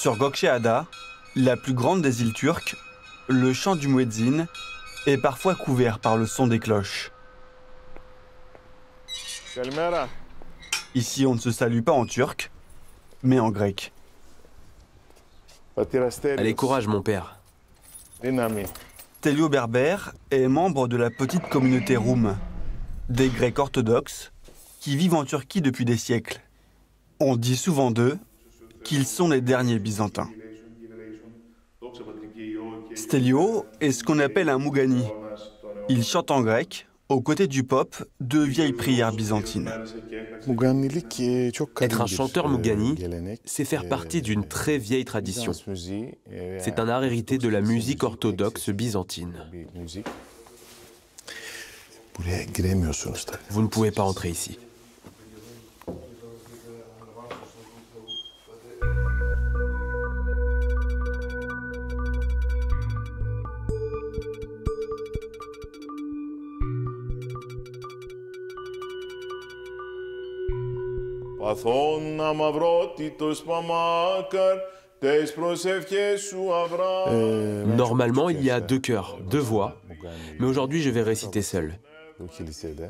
Sur Gökçeada, la plus grande des îles turques, le chant du muezzin est parfois couvert par le son des cloches. Ici, on ne se salue pas en turc, mais en grec. Allez, courage, mon père. Stélio Berbère est membre de la petite communauté roume, des Grecs orthodoxes qui vivent en Turquie depuis des siècles. On dit souvent d'eux qu'ils sont les derniers byzantins. Stélio est ce qu'on appelle un mougani. Il chante en grec, aux côtés du pop, de vieilles prières byzantines. Être un chanteur mougani, c'est faire partie d'une très vieille tradition. C'est un art hérité de la musique orthodoxe byzantine. Vous ne pouvez pas entrer ici. Normalement, il y a 2 chœurs, 2 voix, mais aujourd'hui, je vais réciter seul.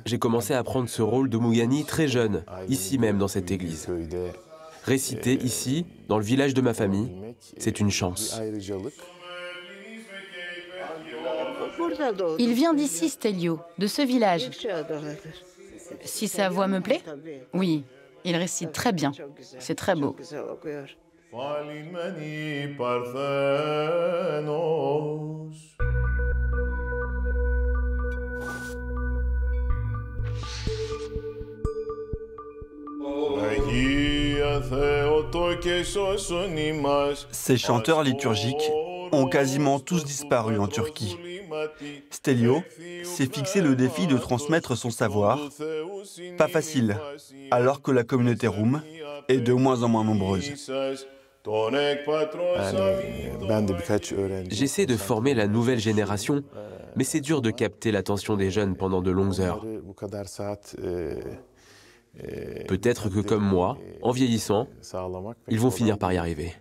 J'ai commencé à prendre ce rôle de mougani très jeune, ici même dans cette église. Réciter ici, dans le village de ma famille, c'est une chance. Il vient d'ici, Stélio, de ce village. Si sa voix me plaît? Oui, il récite très bien. C'est très beau. Ces chanteurs liturgiques ont quasiment tous disparu en Turquie. Stélio s'est fixé le défi de transmettre son savoir. Pas facile, alors que la communauté roume est de moins en moins nombreuse. J'essaie de former la nouvelle génération, mais c'est dur de capter l'attention des jeunes pendant de longues heures. Peut-être que comme moi, en vieillissant, ils vont finir par y arriver.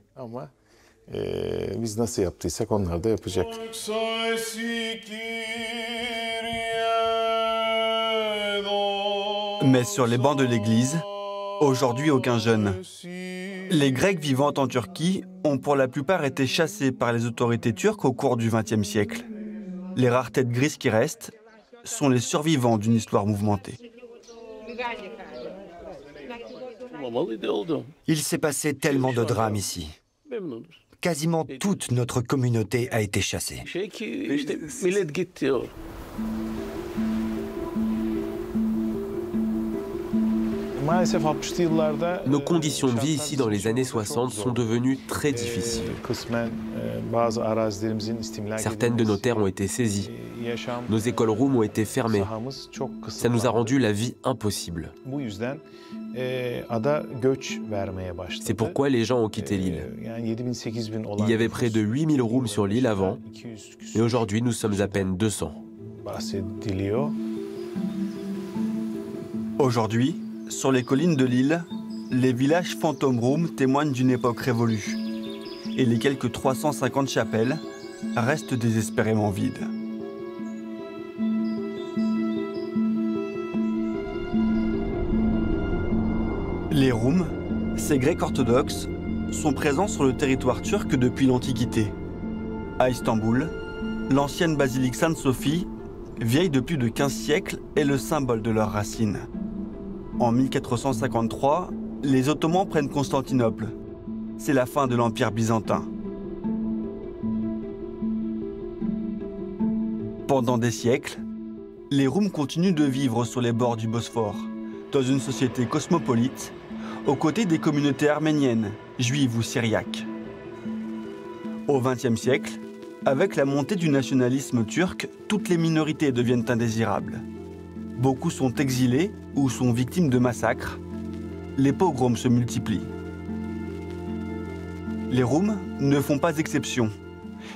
Mais sur les bancs de l'église, aujourd'hui aucun jeune. Les Grecs vivant en Turquie ont pour la plupart été chassés par les autorités turques au cours du XXe siècle. Les rares têtes grises qui restent sont les survivants d'une histoire mouvementée. Il s'est passé tellement de drames ici. Quasiment toute notre communauté a été chassée. Nos conditions de vie ici dans les années 60 sont devenues très difficiles. Certaines de nos terres ont été saisies. Nos écoles roumes ont été fermées. Ça nous a rendu la vie impossible. C'est pourquoi les gens ont quitté l'île. Il y avait près de 8000 roumes sur l'île avant, et aujourd'hui nous sommes à peine 200. Aujourd'hui, sur les collines de l'île, les villages fantômes roumes témoignent d'une époque révolue. Et les quelques 350 chapelles restent désespérément vides. Les Roumes, ces Grecs orthodoxes, sont présents sur le territoire turc depuis l'Antiquité. À Istanbul, l'ancienne basilique Sainte-Sophie, vieille de plus de 15 siècles, est le symbole de leurs racines. En 1453, les Ottomans prennent Constantinople. C'est la fin de l'Empire byzantin. Pendant des siècles, les Roumes continuent de vivre sur les bords du Bosphore, dans une société cosmopolite, aux côtés des communautés arméniennes, juives ou syriaques. Au XXe siècle, avec la montée du nationalisme turc, toutes les minorités deviennent indésirables. Beaucoup sont exilés ou sont victimes de massacres. Les pogroms se multiplient. Les Roumes ne font pas exception.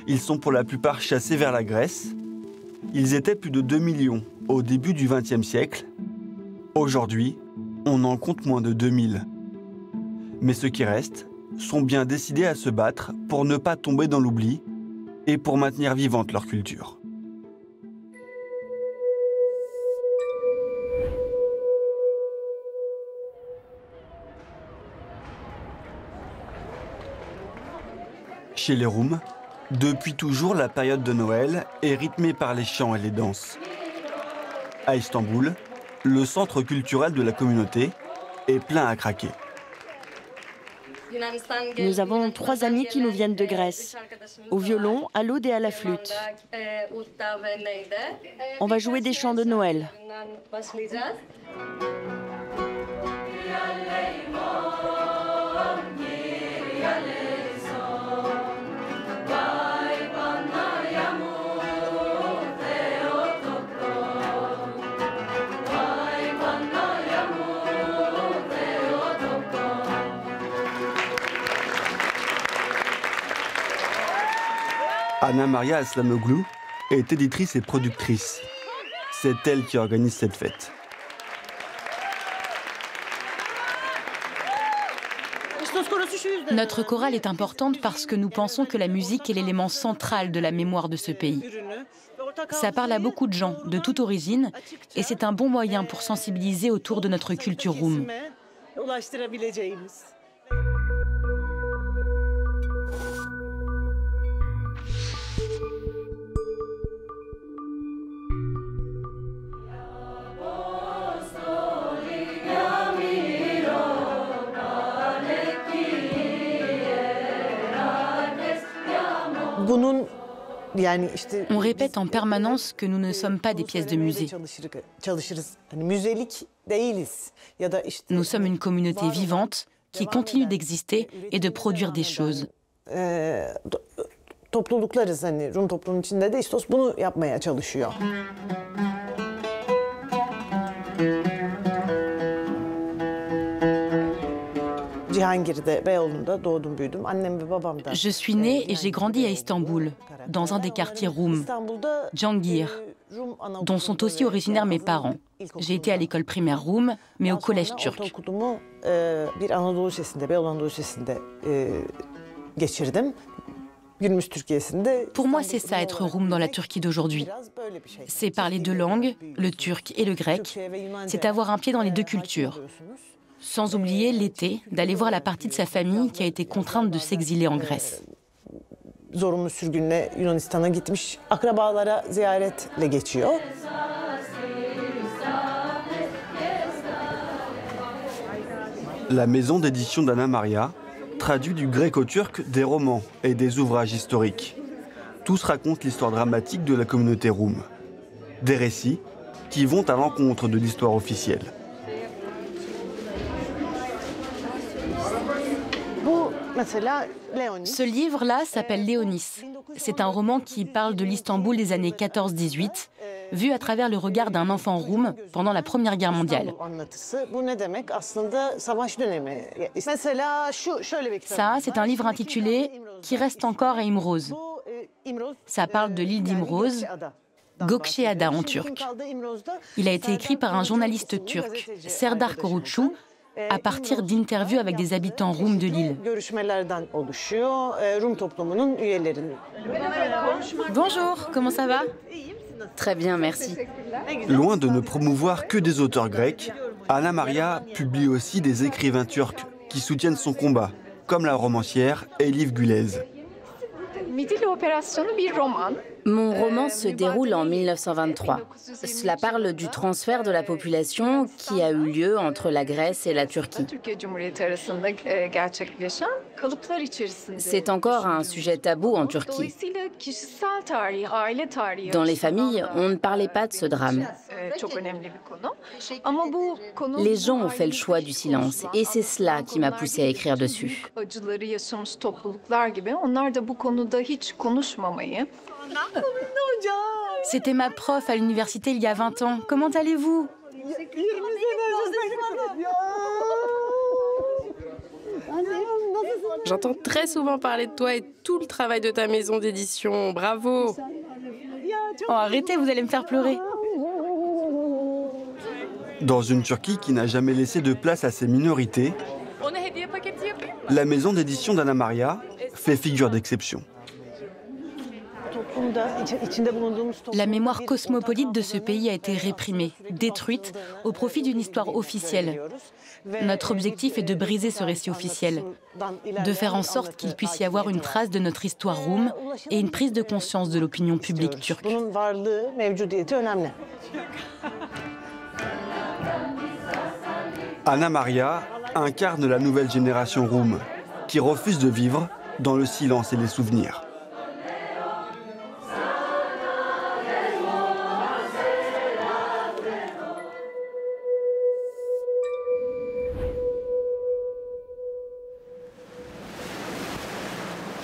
Ils sont pour la plupart chassés vers la Grèce. Ils étaient plus de 2 millions au début du XXe siècle. Aujourd'hui, on en compte moins de 2000. Mais ceux qui restent sont bien décidés à se battre pour ne pas tomber dans l'oubli et pour maintenir vivante leur culture. Chez les Roums, depuis toujours, la période de Noël est rythmée par les chants et les danses. À Istanbul, le centre culturel de la communauté est plein à craquer. Nous avons 3 amis qui nous viennent de Grèce, au violon, à l'oud et à la flûte. On va jouer des chants de Noël. Anna Maria Aslanoglu est éditrice et productrice. C'est elle qui organise cette fête. Notre chorale est importante parce que nous pensons que la musique est l'élément central de la mémoire de ce pays. Ça parle à beaucoup de gens, de toute origine, et c'est un bon moyen pour sensibiliser autour de notre culture roum. On répète en permanence que nous ne sommes pas des pièces de musée. Nous sommes une communauté vivante qui continue d'exister et de produire des choses. Je suis née et j'ai grandi à Istanbul, dans un des quartiers Roum, Cihangir, dont sont aussi originaires mes parents. J'ai été à l'école primaire Roum, mais au collège turc. Pour moi, c'est ça être Roum dans la Turquie d'aujourd'hui. C'est parler 2 langues, le turc et le grec. C'est avoir un pied dans les 2 cultures. Sans oublier l'été, d'aller voir la partie de sa famille qui a été contrainte de s'exiler en Grèce. La maison d'édition d'Anna Maria traduit du grec au turc des romans et des ouvrages historiques. Tous racontent l'histoire dramatique de la communauté roum. Des récits qui vont à l'encontre de l'histoire officielle. Ce livre-là s'appelle Léonis. C'est un roman qui parle de l'Istanbul des années 14-18, vu à travers le regard d'un enfant roum pendant la Première Guerre mondiale. Ça, c'est un livre intitulé « Qui reste encore à Imroz ». Ça parle de l'île d'Imroz, Gökçeada en turc. Il a été écrit par un journaliste turc, Serdar Korutchu, à partir d'interviews avec des habitants roum de l'île. Bonjour, comment ça va? Très bien, merci. Loin de ne promouvoir que des auteurs grecs, Anna Maria publie aussi des écrivains turcs qui soutiennent son combat, comme la romancière Elif Gülez. Mon roman se déroule en 1923. Cela parle du transfert de la population qui a eu lieu entre la Grèce et la Turquie. C'est encore un sujet tabou en Turquie. Dans les familles, on ne parlait pas de ce drame. Les gens ont fait le choix du silence et c'est cela qui m'a poussée à écrire dessus. C'était ma prof à l'université il y a 20 ans. Comment allez-vous? J'entends très souvent parler de toi et tout le travail de ta maison d'édition. Bravo! Oh, arrêtez, vous allez me faire pleurer. Dans une Turquie qui n'a jamais laissé de place à ses minorités, la maison d'édition d'Anna Maria fait figure d'exception. La mémoire cosmopolite de ce pays a été réprimée, détruite, au profit d'une histoire officielle. Notre objectif est de briser ce récit officiel, de faire en sorte qu'il puisse y avoir une trace de notre histoire roum et une prise de conscience de l'opinion publique turque. Anna Maria incarne la nouvelle génération roum, qui refuse de vivre dans le silence et les souvenirs.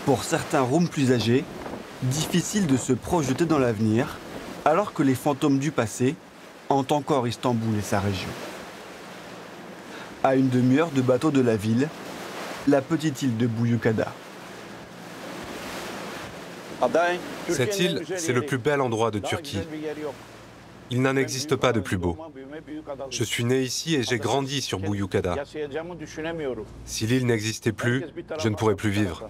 Pour certains roums plus âgés, difficile de se projeter dans l'avenir, alors que les fantômes du passé hantent encore Istanbul et sa région. À une demi-heure de bateau de la ville, la petite île de Büyükada. Cette île, c'est le plus bel endroit de Turquie. Il n'en existe pas de plus beau. Je suis né ici et j'ai grandi sur Büyükada. Si l'île n'existait plus, je ne pourrais plus vivre.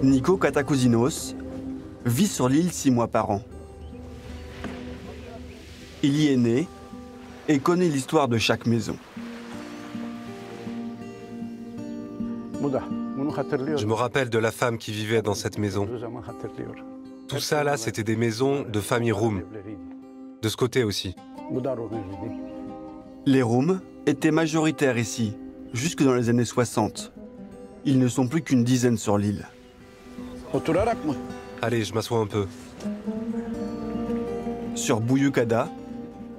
Niko Katakouzinos vit sur l'île 6 mois par an. Il y est né et connaît l'histoire de chaque maison. Je me rappelle de la femme qui vivait dans cette maison. Tout ça là, c'était des maisons de familles roum. De ce côté aussi. Les Roums étaient majoritaires ici, jusque dans les années 60. Ils ne sont plus qu'une dizaine sur l'île. Allez, je m'assois un peu. Sur Büyükada,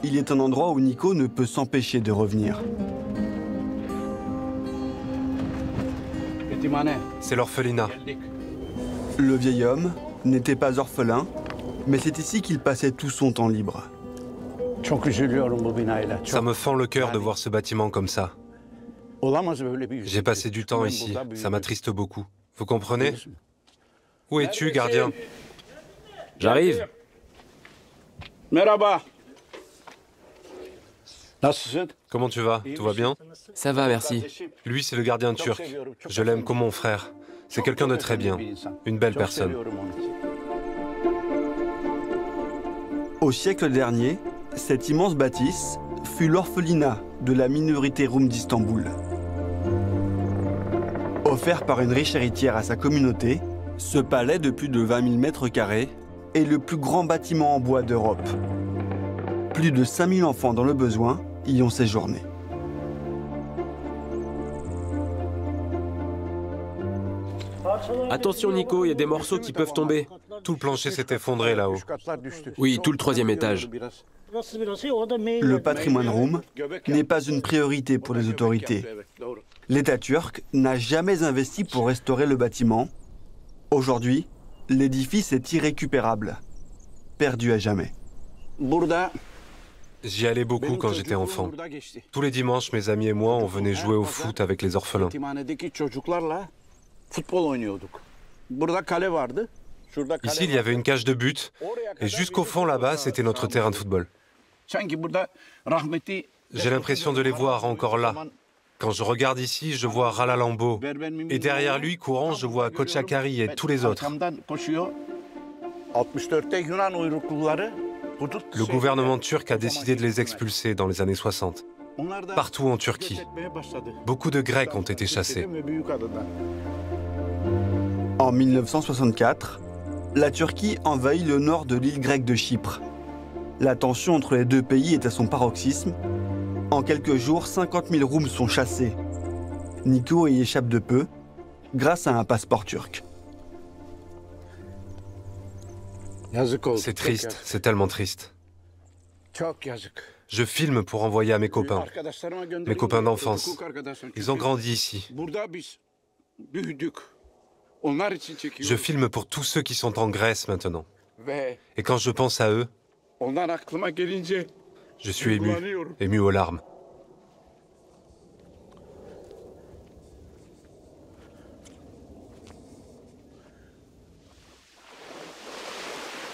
il est un endroit où Niko ne peut s'empêcher de revenir. C'est l'orphelinat. Le vieil homme n'était pas orphelin, mais c'est ici qu'il passait tout son temps libre. Ça me fend le cœur de voir ce bâtiment comme ça. J'ai passé du temps ici, ça m'attriste beaucoup. Vous comprenez? Où es-tu, gardien? J'arrive. Comment tu vas? Tout va bien? Ça va, merci. Lui, c'est le gardien turc. Je l'aime comme mon frère. C'est quelqu'un de très bien. Une belle personne. Au siècle dernier, cette immense bâtisse fut l'orphelinat de la minorité roum d'Istanbul. Offert par une riche héritière à sa communauté, ce palais de plus de 20 000 mètres carrés est le plus grand bâtiment en bois d'Europe. Plus de 5 000 enfants dans le besoin y ont séjourné. Attention Nico, il y a des morceaux qui peuvent tomber. Tout le plancher s'est effondré là-haut. Oui, tout le 3e étage. Le patrimoine roum n'est pas une priorité pour les autorités. L'État turc n'a jamais investi pour restaurer le bâtiment. Aujourd'hui, l'édifice est irrécupérable, perdu à jamais. J'y allais beaucoup quand j'étais enfant. Tous les dimanches, mes amis et moi, on venait jouer au foot avec les orphelins. Ici, il y avait une cage de but, et jusqu'au fond là-bas, c'était notre terrain de football. J'ai l'impression de les voir encore là. Quand je regarde ici, je vois Ralalambo, et derrière lui, courant, je vois Koçakari et tous les autres. Le gouvernement turc a décidé de les expulser dans les années 60. Partout en Turquie. Beaucoup de Grecs ont été chassés. En 1964, la Turquie envahit le nord de l'île grecque de Chypre. La tension entre les deux pays est à son paroxysme. En quelques jours, 50 000 Roums sont chassés. Niko y échappe de peu, grâce à un passeport turc. C'est triste, c'est tellement triste. Je filme pour envoyer à mes copains d'enfance. Ils ont grandi ici. Je filme pour tous ceux qui sont en Grèce maintenant. Et quand je pense à eux, je suis ému aux larmes.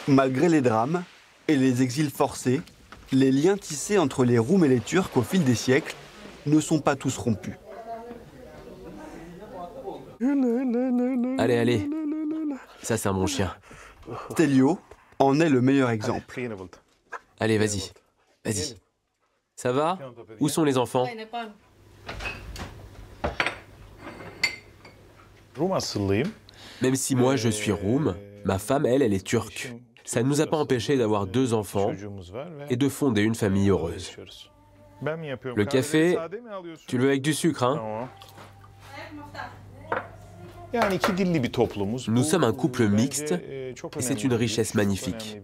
Malgré les drames et les exils forcés, les liens tissés entre les Roums et les Turcs au fil des siècles ne sont pas tous rompus. Allez, allez. Ça, c'est un bon chien. Stelio en est le meilleur exemple. Allez, vas-y. Vas-y. Ça va? Où sont les enfants? Même si moi, je suis roum, ma femme, elle est turque. Ça ne nous a pas empêchés d'avoir 2 enfants et de fonder une famille heureuse. Le café, tu le veux avec du sucre, hein? Nous sommes un couple mixte et c'est une richesse magnifique.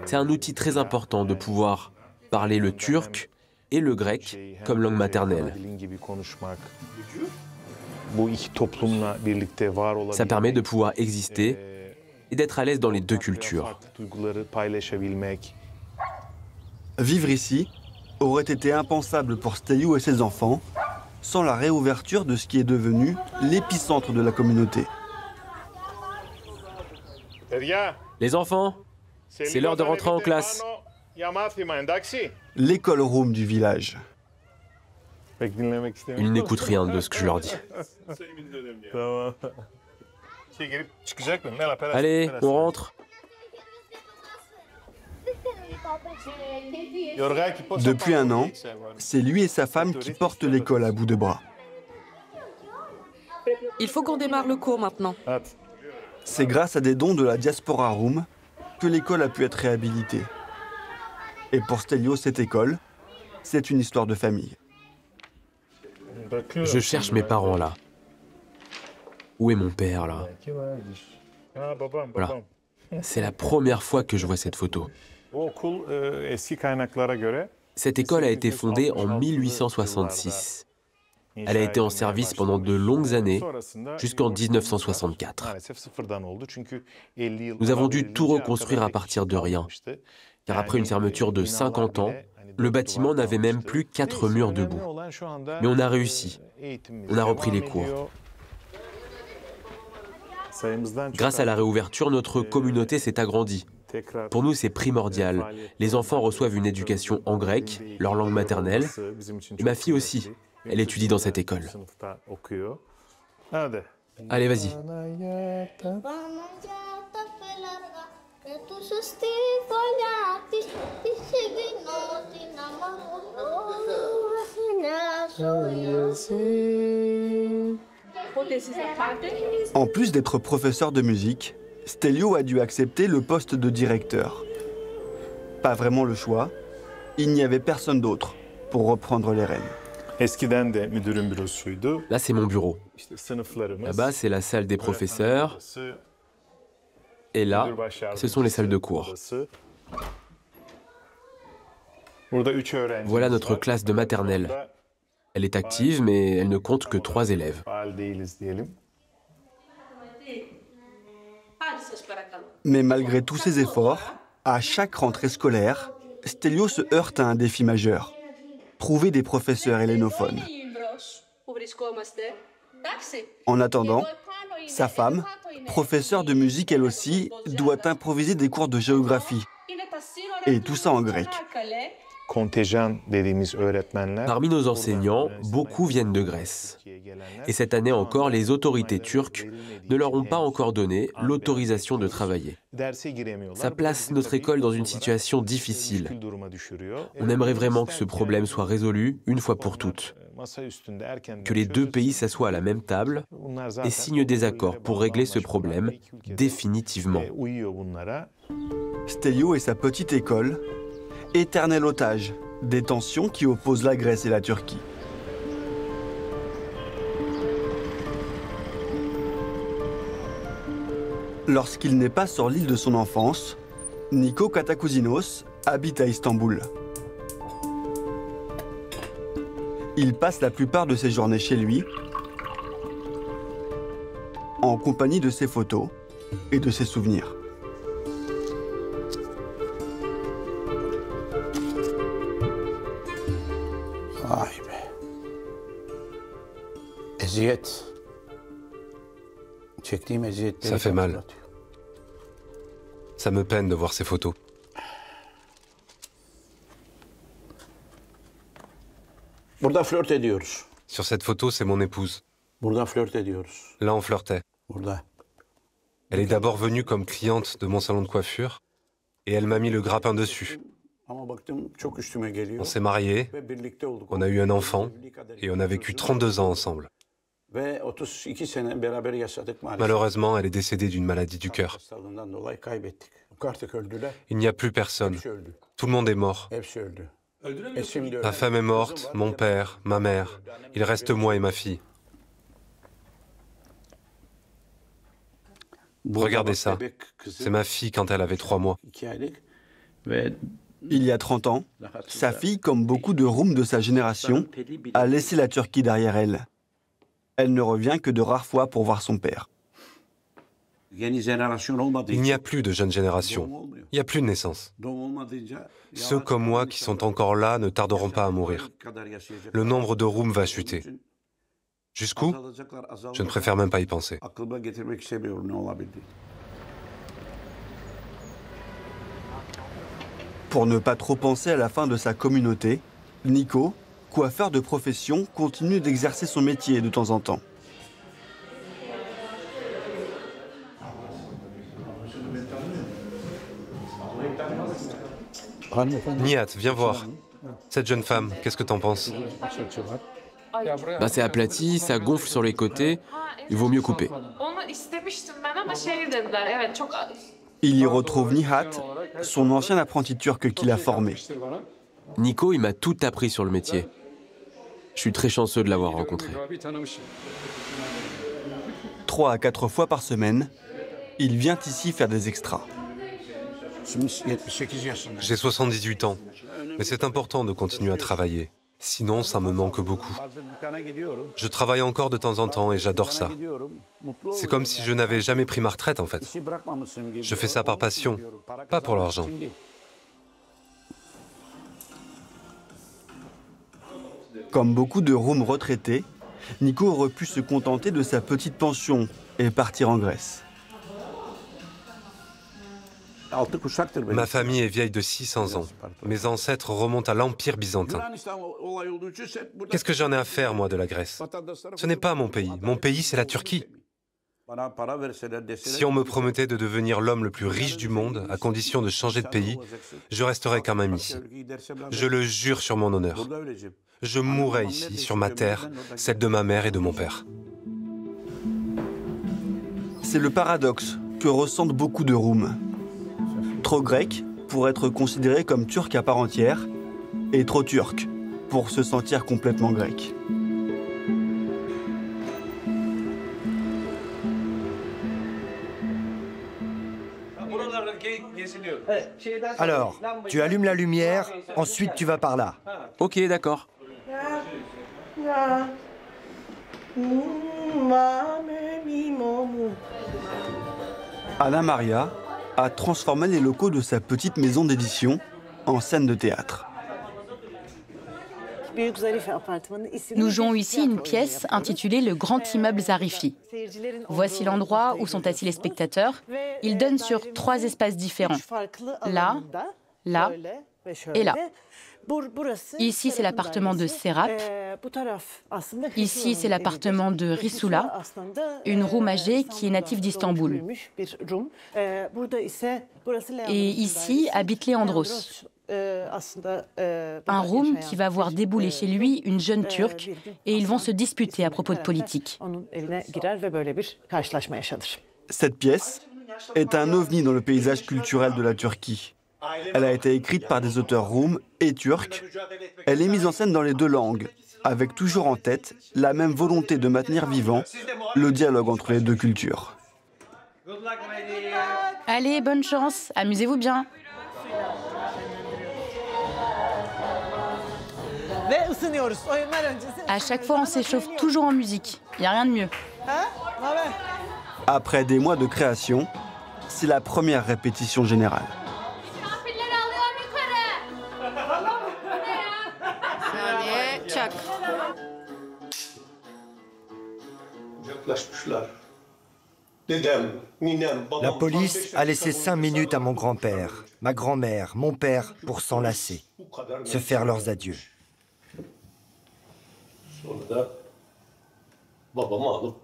C'est un outil très important de pouvoir parler le turc et le grec comme langue maternelle. Ça permet de pouvoir exister et d'être à l'aise dans les 2 cultures. Vivre ici aurait été impensable pour Stelio et ses enfants sans la réouverture de ce qui est devenu l'épicentre de la communauté. Les enfants, c'est l'heure de rentrer en classe. L'école roum du village. Ils n'écoutent rien de ce que je leur dis. Allez, on rentre. Depuis 1 an, c'est lui et sa femme qui portent l'école à bout de bras. Il faut qu'on démarre le cours maintenant. C'est grâce à des dons de la diaspora roum que l'école a pu être réhabilitée. Et pour Stelio, cette école, c'est une histoire de famille. Je cherche mes parents là. Où est mon père là? Voilà. C'est la première fois que je vois cette photo. Cette école a été fondée en 1866. Elle a été en service pendant de longues années, jusqu'en 1964. Nous avons dû tout reconstruire à partir de rien, car après une fermeture de 50 ans, le bâtiment n'avait même plus 4 murs debout. Mais on a réussi. On a repris les cours. Grâce à la réouverture, notre communauté s'est agrandie. Pour nous, c'est primordial. Les enfants reçoivent une éducation en grec, leur langue maternelle. Et ma fille aussi. Elle étudie dans cette école. Allez, vas-y. En plus d'être professeur de musique, Stelio a dû accepter le poste de directeur. Pas vraiment le choix, il n'y avait personne d'autre pour reprendre les rênes. Là, c'est mon bureau. Là-bas, c'est la salle des professeurs. Et là, ce sont les salles de cours. Voilà notre classe de maternelle. Elle est active, mais elle ne compte que 3 élèves. Mais malgré tous ses efforts, à chaque rentrée scolaire, Stelio se heurte à un défi majeur. Trouver des professeurs hellénophones. En attendant, sa femme, professeure de musique elle aussi, doit improviser des cours de géographie. Et tout ça en grec. Parmi nos enseignants, beaucoup viennent de Grèce. Et cette année encore, les autorités turques ne leur ont pas encore donné l'autorisation de travailler. Ça place notre école dans une situation difficile. On aimerait vraiment que ce problème soit résolu une fois pour toutes. Que les 2 pays s'assoient à la même table et signent des accords pour régler ce problème définitivement. Stelio et sa petite école, éternel otage des tensions qui opposent la Grèce et la Turquie. Lorsqu'il n'est pas sur l'île de son enfance, Nico Katakouzinos habite à Istanbul. Il passe la plupart de ses journées chez lui, en compagnie de ses photos et de ses souvenirs. Ça fait mal. Ça me peine de voir ces photos. Sur cette photo, c'est mon épouse. Là, on flirtait. Elle est d'abord venue comme cliente de mon salon de coiffure et elle m'a mis le grappin dessus. On s'est mariés, on a eu un enfant et on a vécu 32 ans ensemble. Malheureusement, elle est décédée d'une maladie du cœur. Il n'y a plus personne. Tout le monde est mort. Ma femme est morte, mon père, ma mère. Il reste moi et ma fille. Regardez ça. C'est ma fille quand elle avait 3 mois. Il y a 30 ans, sa fille, comme beaucoup de Roms de sa génération, a laissé la Turquie derrière elle. Elle ne revient que de rares fois pour voir son père. Il n'y a plus de jeune génération. Il n'y a plus de naissance. Ceux comme moi qui sont encore là ne tarderont pas à mourir. Le nombre de Roms va chuter. Jusqu'où? Je ne préfère même pas y penser. Pour ne pas trop penser à la fin de sa communauté, Niko, coiffeur de profession, continue d'exercer son métier de temps en temps. Nihat, viens voir. Cette jeune femme, qu'est-ce que t'en penses? Bah, c'est aplati, ça gonfle sur les côtés, il vaut mieux couper. Il y retrouve Nihat, son ancien apprenti turc qui l'a formé. Niko, il m'a tout appris sur le métier. Je suis très chanceux de l'avoir rencontré. 3 à 4 fois par semaine, il vient ici faire des extras. J'ai 78 ans, mais c'est important de continuer à travailler. Sinon, ça me manque beaucoup. Je travaille encore de temps en temps et j'adore ça. C'est comme si je n'avais jamais pris ma retraite, en fait. Je fais ça par passion, pas pour l'argent. Comme beaucoup de Roms retraités, Niko aurait pu se contenter de sa petite pension et partir en Grèce. Ma famille est vieille de 600 ans. Mes ancêtres remontent à l'Empire byzantin. Qu'est-ce que j'en ai à faire, moi, de la Grèce? Ce n'est pas mon pays. Mon pays, c'est la Turquie. Si on me promettait de devenir l'homme le plus riche du monde, à condition de changer de pays, je resterais quand même ici. Je le jure sur mon honneur. Je mourrais ici, sur ma terre, celle de ma mère et de mon père. C'est le paradoxe que ressentent beaucoup de Roms. Trop grec pour être considéré comme turc à part entière, et trop turc pour se sentir complètement grec. Alors, tu allumes la lumière, ensuite tu vas par là. Ok, d'accord. Anna Maria a transformé les locaux de sa petite maison d'édition en scène de théâtre. Nous jouons ici une pièce intitulée Le Grand Immeuble Zarifi. Voici l'endroit où sont assis les spectateurs. Ils donnent sur 3 espaces différents. Là, là et là. Ici, c'est l'appartement de Serap. Ici, c'est l'appartement de Risula, une Roum âgée qui est native d'Istanbul. Et ici habite Leandros, un Roum qui va voir débouler chez lui une jeune Turque et ils vont se disputer à propos de politique. Cette pièce est un ovni dans le paysage culturel de la Turquie. Elle a été écrite par des auteurs roums et turcs. Elle est mise en scène dans les 2 langues, avec toujours en tête la même volonté de maintenir vivant le dialogue entre les 2 cultures. Allez, bonne chance, amusez-vous bien. À chaque fois, on s'échauffe toujours en musique. Il n'y a rien de mieux. Après des mois de création, c'est la première répétition générale. La police a laissé 5 minutes à mon grand-père, ma grand-mère, mon père, pour s'enlacer, se faire leurs adieux.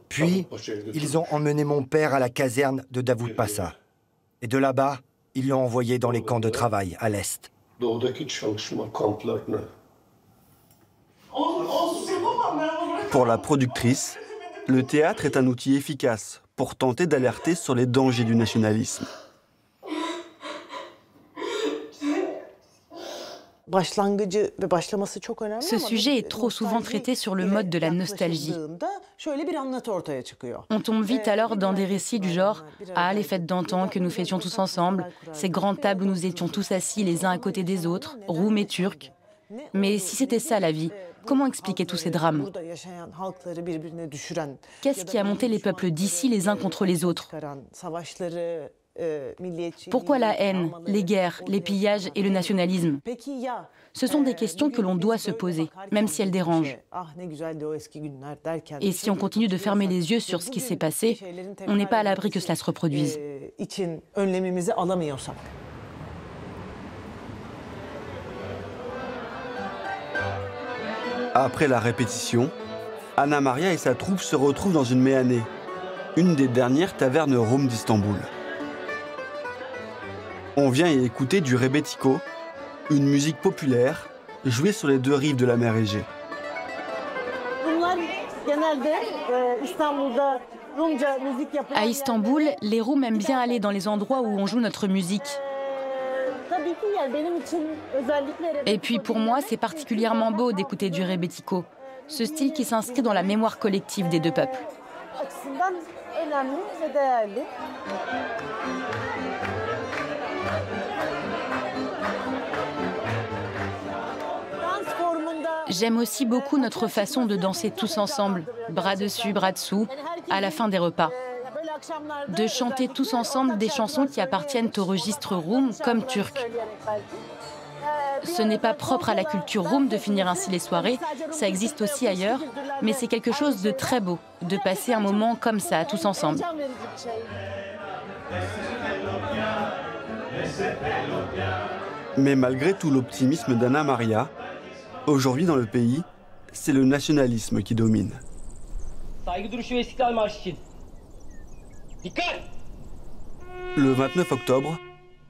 Puis, ils ont emmené mon père à la caserne de Davut Passa. Et de là-bas, ils l'ont envoyé dans les camps de travail à l'Est. Pour la productrice, le théâtre est un outil efficace pour tenter d'alerter sur les dangers du nationalisme. Ce sujet est trop souvent traité sur le mode de la nostalgie. On tombe vite alors dans des récits du genre « Ah, les fêtes d'antan que nous fêtions tous ensemble, ces grandes tables où nous étions tous assis les uns à côté des autres, Roums et Turcs. » Mais si c'était ça la vie, comment expliquer tous ces drames? Qu'est-ce qui a monté les peuples d'ici les uns contre les autres? Pourquoi la haine, les guerres, les pillages et le nationalisme? Ce sont des questions que l'on doit se poser, même si elles dérangent. Et si on continue de fermer les yeux sur ce qui s'est passé, on n'est pas à l'abri que cela se reproduise. Après la répétition, Anna Maria et sa troupe se retrouvent dans une méhanée, une des dernières tavernes roms d'Istanbul. On vient y écouter du rebetiko, une musique populaire jouée sur les deux rives de la mer Égée. À Istanbul, les Roums aiment bien aller dans les endroits où on joue notre musique. Et puis pour moi, c'est particulièrement beau d'écouter du rebetiko, ce style qui s'inscrit dans la mémoire collective des deux peuples. J'aime aussi beaucoup notre façon de danser tous ensemble, bras dessus, bras dessous, à la fin des repas. De chanter tous ensemble des chansons qui appartiennent au registre roum comme turc. Ce n'est pas propre à la culture roum de finir ainsi les soirées, ça existe aussi ailleurs, mais c'est quelque chose de très beau, de passer un moment comme ça, tous ensemble. Mais malgré tout l'optimisme d'Anna Maria, aujourd'hui dans le pays, c'est le nationalisme qui domine. Le 29 octobre,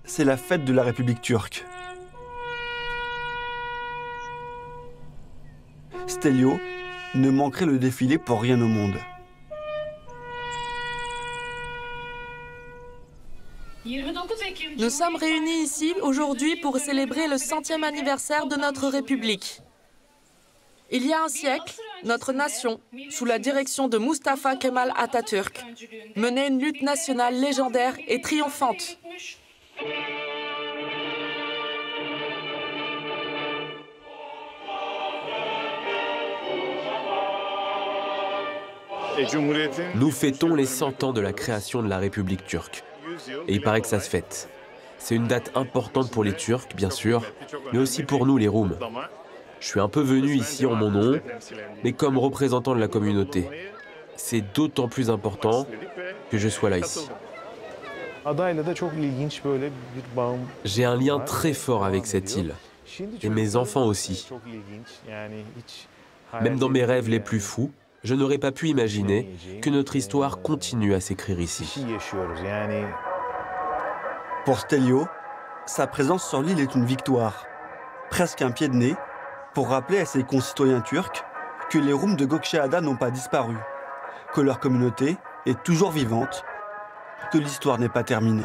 c'est la fête de la République turque. Stelio ne manquerait le défilé pour rien au monde. Nous sommes réunis ici aujourd'hui pour célébrer le 100e anniversaire de notre République. Il y a un siècle, notre nation, sous la direction de Mustafa Kemal Atatürk, menait une lutte nationale légendaire et triomphante. Nous fêtons les 100 ans de la création de la République turque. Et il paraît que ça se fête. C'est une date importante pour les Turcs, bien sûr, mais aussi pour nous, les Roums. Je suis un peu venu ici en mon nom, mais comme représentant de la communauté. C'est d'autant plus important que je sois là ici. J'ai un lien très fort avec cette île, et mes enfants aussi. Même dans mes rêves les plus fous, je n'aurais pas pu imaginer que notre histoire continue à s'écrire ici. Pour Stelio, sa présence sur l'île est une victoire, presque un pied de nez, pour rappeler à ses concitoyens turcs que les Roums de Gökçeada n'ont pas disparu, que leur communauté est toujours vivante, que l'histoire n'est pas terminée.